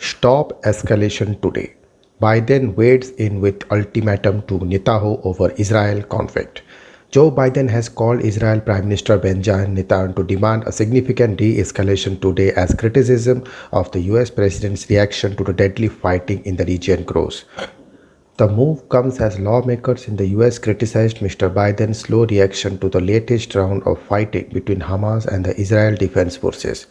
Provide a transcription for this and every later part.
Stop escalation today. Biden wades in with ultimatum to Netanyahu over Israel conflict. Joe Biden has called Israel Prime Minister Benjamin Netanyahu to demand a significant de-escalation today as criticism of the US President's reaction to the deadly fighting in the region grows. The move comes as lawmakers in the US criticized Mr. Biden's slow reaction to the latest round of fighting between Hamas and the Israel Defense Forces.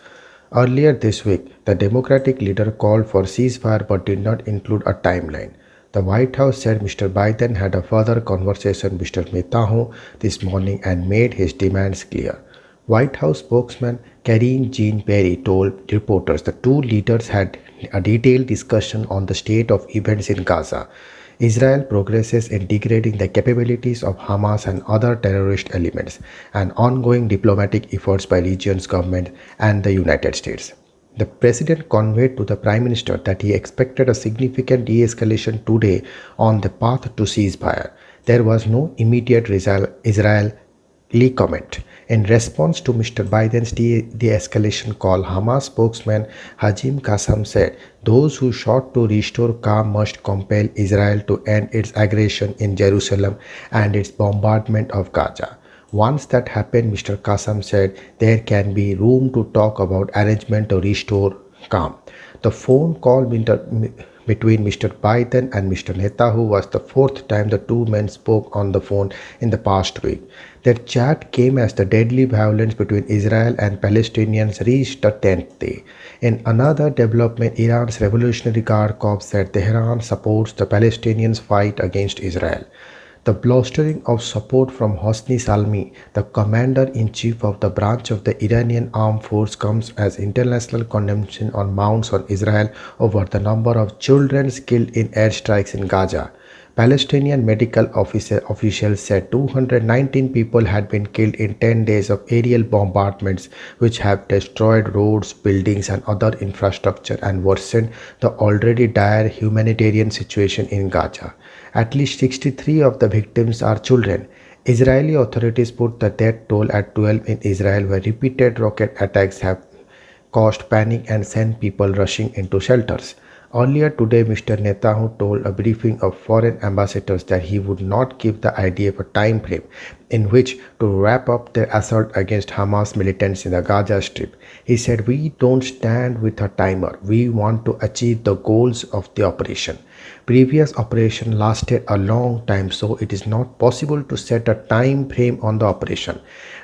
Earlier this week, the Democratic leader called for ceasefire but did not include a timeline. The White House said Mr. Biden had a further conversation with Mr. Netanyahu this morning and made his demands clear. White House spokesman Karine Jean-Pierre told reporters the two leaders had a detailed discussion on the state of events in Gaza. Israel progresses in degrading the capabilities of Hamas and other terrorist elements, and ongoing diplomatic efforts by region's government and the United States. The president conveyed to the prime minister that he expected a significant de-escalation today on the path to ceasefire. There was no immediate Israeli comment. In response to Mr. Biden's de-escalation call, Hamas spokesman Hajim Qassam said those who sought to restore calm must compel Israel to end its aggression in Jerusalem and its bombardment of Gaza. Once that happened, Mr. Qassam said there can be room to talk about arrangement to restore calm. The phone call between Mr. Biden and Mr. Netanyahu was the fourth time the two men spoke on the phone in the past week. Their chat came as the deadly violence between Israel and Palestinians reached the 10th day. In another development, Iran's Revolutionary Guard Corps said Tehran supports the Palestinians' fight against Israel. The bolstering of support from Hosni Salmi, the commander-in-chief of the branch of the Iranian armed force, comes as international condemnation mounts on Israel over the number of children killed in airstrikes in Gaza. Palestinian medical officials said 219 people had been killed in 10 days of aerial bombardments, which have destroyed roads, buildings, and other infrastructure and worsened the already dire humanitarian situation in Gaza. At least 63 of the victims are children. Israeli authorities put the death toll at 12 in Israel, where repeated rocket attacks have caused panic and sent people rushing into shelters. Earlier today, Mr. Netanyahu told a briefing of foreign ambassadors that he would not give the IDF a time frame in which to wrap up their assault against Hamas militants in the Gaza Strip. He said, "We don't stand with a timer. We want to achieve the goals of the operation. Previous operation lasted a long time, so it is not possible to set a time frame on the operation."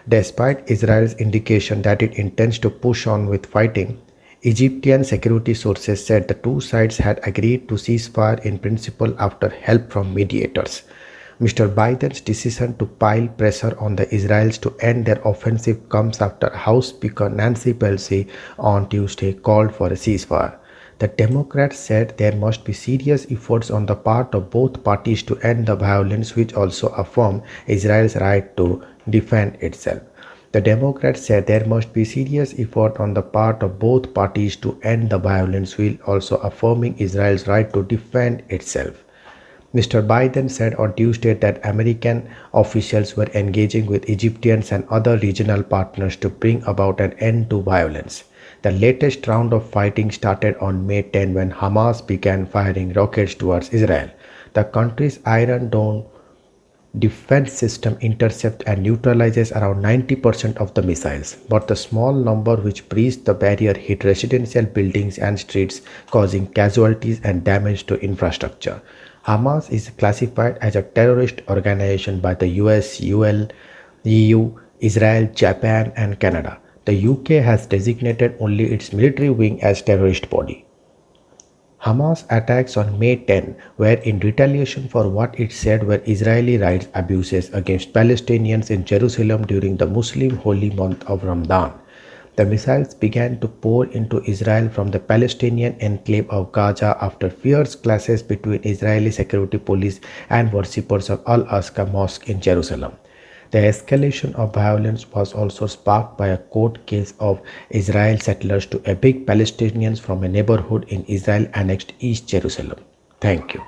Despite Israel's indication that it intends to push on with fighting, Egyptian security sources said the two sides had agreed to ceasefire in principle after help from mediators. Mr. Biden's decision to pile pressure on the Israelis to end their offensive comes after House Speaker Nancy Pelosi on Tuesday called for a ceasefire. The Democrats said there must be serious efforts on the part of both parties to end the violence, which also affirm Israel's right to defend itself. The Democrats said there must be serious effort on the part of both parties to end the violence, while also affirming Israel's right to defend itself. Mr. Biden said on Tuesday that American officials were engaging with Egyptians and other regional partners to bring about an end to violence. The latest round of fighting started on May 10 when Hamas began firing rockets towards Israel. The country's Iron Dome defense system intercepts and neutralizes around 90% of the missiles, but the small number which breached the barrier hit residential buildings and streets, causing casualties and damage to infrastructure. Hamas is classified as a terrorist organization by the US, EU, Israel, Japan, and Canada. The UK has designated only its military wing as terrorist body. Hamas attacks on May 10 were in retaliation for what it said were Israeli rights abuses against Palestinians in Jerusalem during the Muslim holy month of Ramadan. The missiles began to pour into Israel from the Palestinian enclave of Gaza after fierce clashes between Israeli security police and worshippers of Al-Aqsa Mosque in Jerusalem. The escalation of violence was also sparked by a court case of Israel settlers to evict Palestinians from a neighborhood in Israel-annexed East Jerusalem. Thank you.